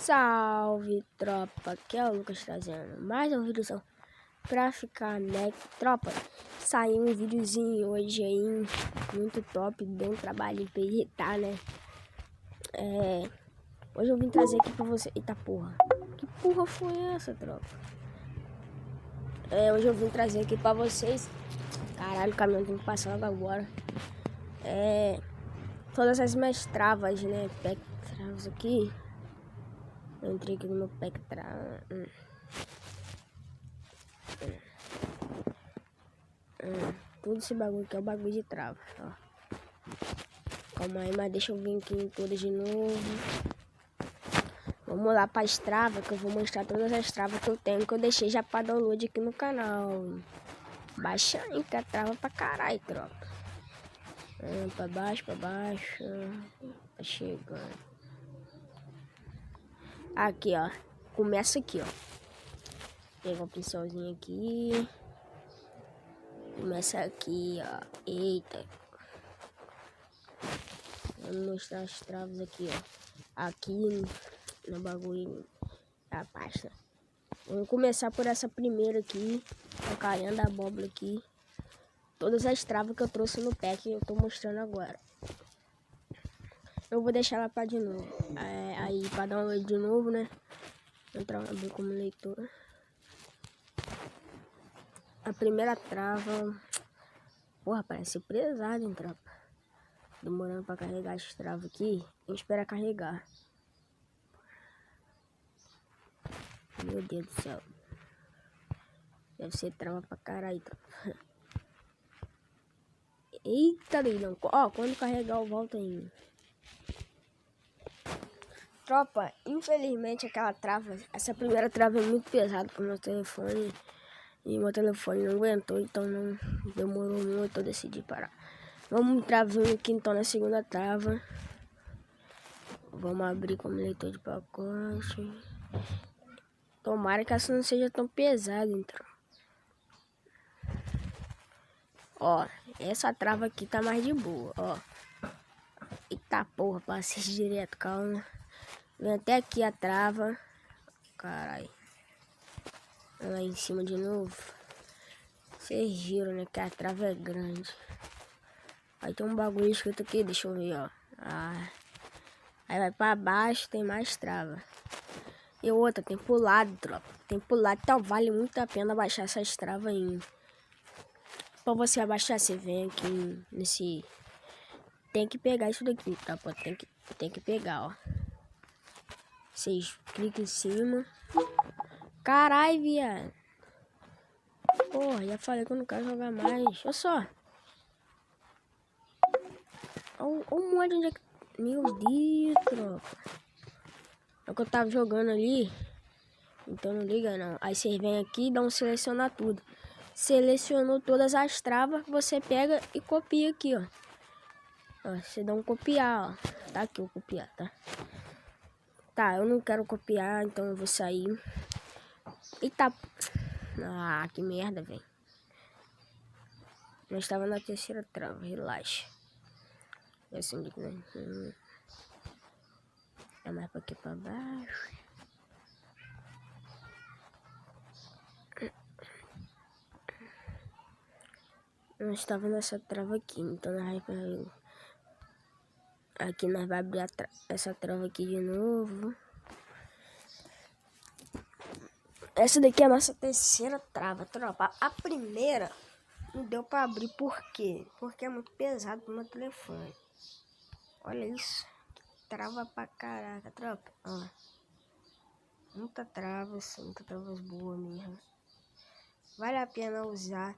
Salve, tropa, aqui é o Lucas trazendo mais um vídeo pra ficar, né, tropa. Saiu um videozinho hoje aí, muito top, deu um trabalho pra editar, né. Hoje eu vim trazer aqui pra você. Eita porra, que porra foi essa, tropa? Hoje eu vim trazer aqui pra vocês. Caralho, o caminhão tem que passar logo agora. Todas as minhas travas, né, pack travas aqui. Eu entrei aqui no meu pack trava. Tudo esse bagulho aqui é o bagulho de trava, ó. Calma aí, mas deixa eu vir aqui em todas de novo. Vamos lá para as travas, que eu vou mostrar todas as travas que eu tenho, que eu deixei já para download aqui no canal. Baixa aí, que é trava pra caralho, tropa. Pra baixo, tá chegando. Aqui, ó. Começa aqui, ó. Pega um pincelzinho aqui. Começa aqui, ó. Eita. Vou mostrar as travas aqui, ó. Aqui no bagulho da pasta. Vamos começar por essa primeira aqui. A carinha da abóbora aqui. Todas as travas que eu trouxe no pack eu tô mostrando agora. Eu vou deixar ela pra de novo. Aí pra dar uma de novo, né? Entrar abrir como leitor. A primeira trava. Porra, parece pesado, hein, tropa. Demorando pra carregar as travas aqui. Eu espero carregar. Meu Deus do céu. Deve ser trava pra caralho, tropa. Eita, doidão. Ó, quando carregar eu volto ainda. Tropa, infelizmente aquela trava, essa primeira trava é muito pesada pro meu telefone. E meu telefone não aguentou, então não demorou muito, eu decidi parar. Vamos travinho aqui então na segunda trava. Vamos abrir como leitor de pacote. Tomara que essa não seja tão pesada, então. Ó, essa trava aqui tá mais de boa, ó. Eita porra, passei direto, calma. Vem até aqui a trava. Caralho. Lá em cima de novo. Vocês viram, né? Que a trava é grande. Aí tem um bagulho escrito aqui, deixa eu ver, ó. Aí vai pra baixo, tem mais trava. E outra, tem pro lado, tropa. Tem pro lado, então vale muito a pena baixar essas travas aí. Pra você abaixar, você vem aqui nesse... Tem que pegar isso daqui, tropa. Tem que pegar, ó. Vocês clicam em cima. Carai, viado. Porra, já falei que eu não quero jogar mais. Olha só. Olha o monte onde é que... Meu Deus, tropa. É o que eu tava jogando ali. Então não liga não. Aí vocês vêm aqui e dão um selecionar tudo. Selecionou todas as travas, você pega e copia aqui, ó. Ó, você dá um copiar, ó. Tá aqui o copiar, tá? Tá, eu não quero copiar, então eu vou sair. Eita. Ah, que merda, velho. Nós estava na terceira trava, relaxa. Assim, né? É mais pra aqui pra baixo. Nós estava nessa trava aqui, então nós vai... Aqui nós vamos abrir essa trava aqui de novo. Essa daqui é a nossa terceira trava, tropa. A primeira não deu pra abrir, por quê? Porque é muito pesado pro meu telefone. Olha isso. Trava pra caraca, tropa. Ó. Muitas travas boas mesmo. Vale a pena usar.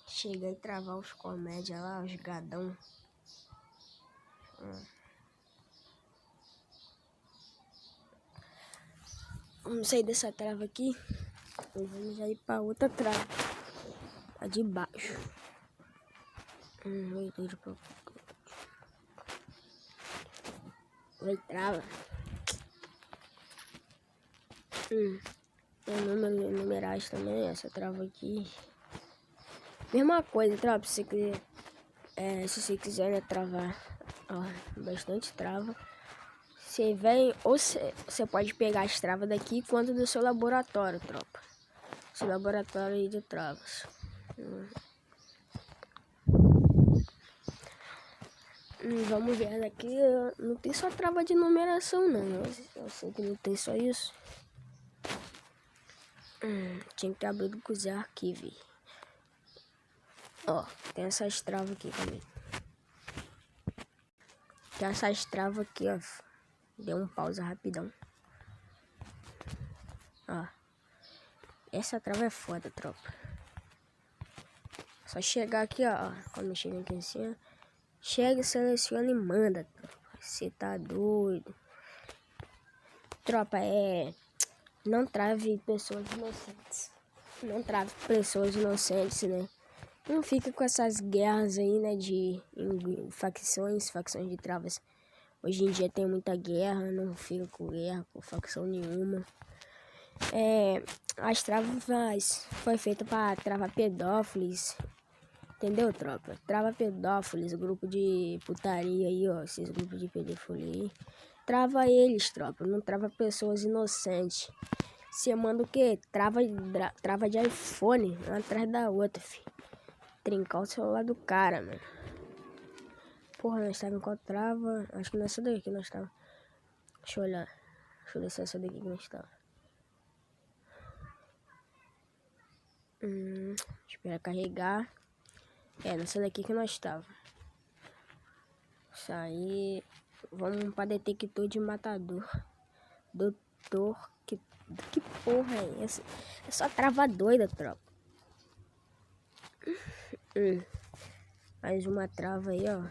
Chegar e travar os comédia lá, os gadão. Vamos sair dessa trava aqui. E vamos já ir pra outra trava. A de baixo. Vai trava. Tem numerais também, essa trava aqui. Mesma coisa, tropa, se você quiser, se você quiser, né, travar Ó, bastante trava. Você vem, ou você pode pegar as travas daqui quanto do seu laboratório, tropa. Seu laboratório aí de travas. Vamos ver daqui. Não tem só trava de numeração, não. Eu sei que não tem só isso. Tinha que ter abrido com os arquivos. Ó, tem essas travas aqui também. Tem essas travas aqui, ó. Deu um pausa rapidão. Ó. Essa trava é foda, tropa. Só chegar aqui, ó. Quando chega aqui assim, ó. Chega, seleciona e manda, tropa. Você tá doido. Tropa, não trave pessoas inocentes. Não trave pessoas inocentes, né? Não fica com essas guerras aí, né? De facções de travas. Hoje em dia tem muita guerra, não fica com guerra, com facção nenhuma. As travas foi feita para travar pedófilos. Entendeu, tropa? Trava pedófilos, grupo de putaria aí, ó. Esses grupos de pedofilia aí. Trava eles, tropa. Não trava pessoas inocentes. Você manda o quê? Trava de iPhone, uma atrás da outra, filho. Trincar o celular do cara, mano. Porra, nós tava em qual trava? Acho que nessa daqui que nós tava. Deixa eu olhar. Deixa eu ver se é essa daqui que nós tava. Espera carregar. Nessa daqui que nós tava. Isso aí. Vamos pra detector de matador. Doutor. Que porra é essa? É só trava doida, tropa. Mais uma trava aí, ó.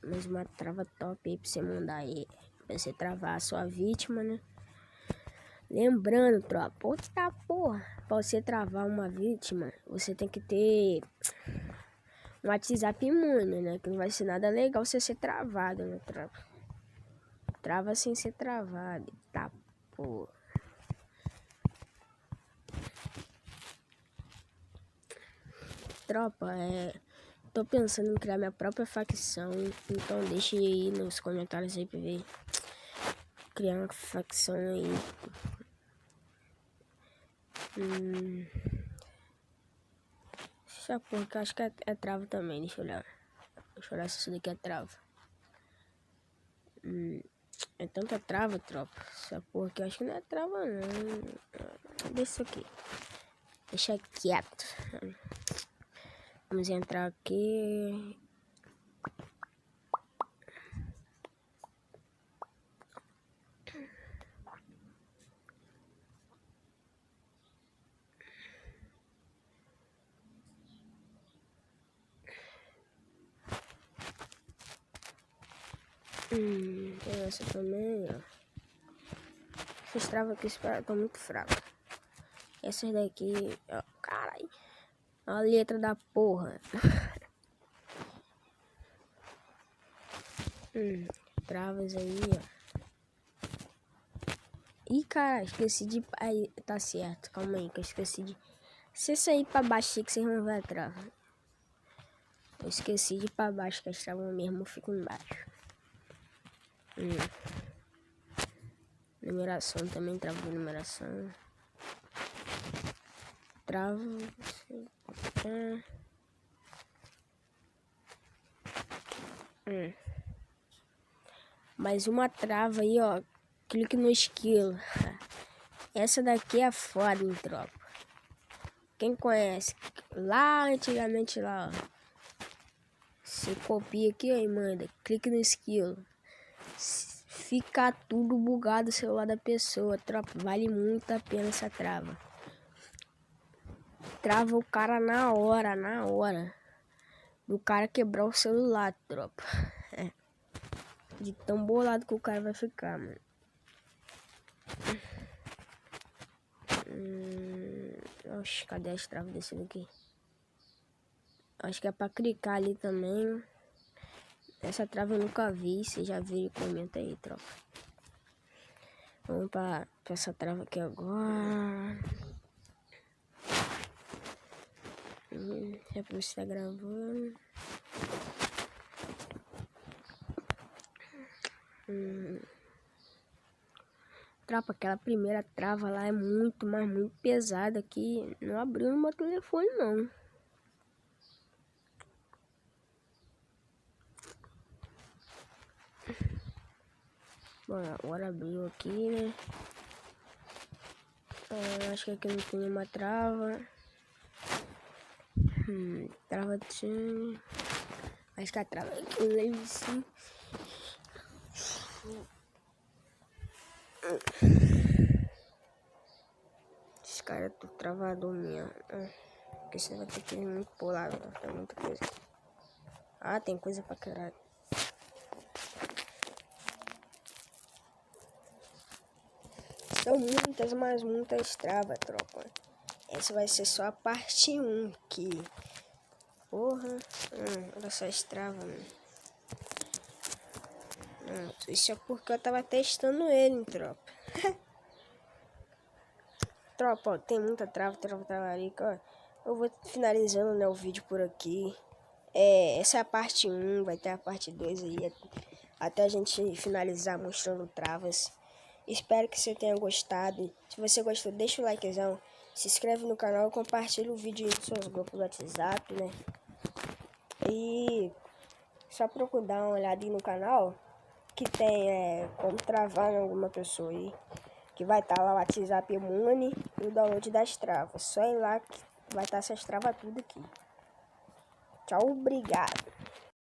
Mais uma trava top aí pra você mandar aí. Pra você travar a sua vítima, né? Lembrando, tropa. Outra porra. Pra você travar uma vítima, você tem que ter um WhatsApp imune, né? Que não vai ser nada legal você ser travado, né, tropa? Trava sem ser travado. Tá, porra. Tropa, tô pensando em criar minha própria facção. Então deixe aí nos comentários aí pra ver. Criar uma facção aí. Essa porra que eu acho que é trava também. Deixa eu olhar. Deixa eu olhar se isso daqui é trava. É tanta trava, tropa. Essa porra que eu acho que não é trava, não. Deixa isso aqui. Deixa quieto. Vamos entrar aqui. Tem essa também, ó. Essas travas aqui estão muito fracas. Essas daqui, ó, caralho. A letra da porra. Travas aí, ó. Ih, cara, esqueci de... Aí, tá certo, calma aí, que eu esqueci de... Se sair pra baixo aí que vocês vão ver a trava. Eu esqueci de ir pra baixo, que as travas mesmo ficam embaixo. Numeração também, trava de numeração. Trava... Mais uma trava aí, ó. Clique no esquilo. Essa daqui é foda, hein, tropa. Quem conhece? Lá antigamente lá, ó. Você copia aqui, ó, e manda. Clique no esquilo. Fica tudo bugado o celular da pessoa, tropa. Vale muito a pena essa trava. Trava o cara na hora. Do cara quebrar o celular, tropa. De tão bolado que o cara vai ficar, mano. Oxe, cadê as travas desse daqui? Acho que é pra clicar ali também. Essa trava eu nunca vi. Se já viu, comenta aí, tropa. Vamos pra essa trava aqui agora. Já pra você tá gravando. Tropa, aquela primeira trava lá é muito, mas muito pesada que não abriu no meu telefone não. Bom, agora abriu aqui, né? Acho que aqui não tem nenhuma trava. Trava de... Acho que a trava aqui, eu lembro sim. Esse cara é tudo travador mesmo. Porque você vai ter que ir muito por lá, tem muita coisa. Ah, tem coisa pra caralho. São muitas, mas muitas travas, tropa. Essa vai ser só a parte 1 aqui. Porra. Olha só as travas, mano. Isso é porque eu tava testando ele, tropa. Tropa, ó, tem muita trava, travarica, ó. Eu vou finalizando, né, o vídeo por aqui. Essa é a parte 1, vai ter a parte 2 aí. Até a gente finalizar mostrando travas. Espero que você tenha gostado. Se você gostou, deixa o likezão. Se inscreve no canal e compartilha o vídeo aí nos seus grupos do WhatsApp, né? E só procura dar uma olhada aí no canal, que tem como travar em alguma pessoa aí. Que vai estar lá o WhatsApp Imune e o download das travas. Só ir lá que vai estar essas travas tudo aqui. Tchau, obrigado.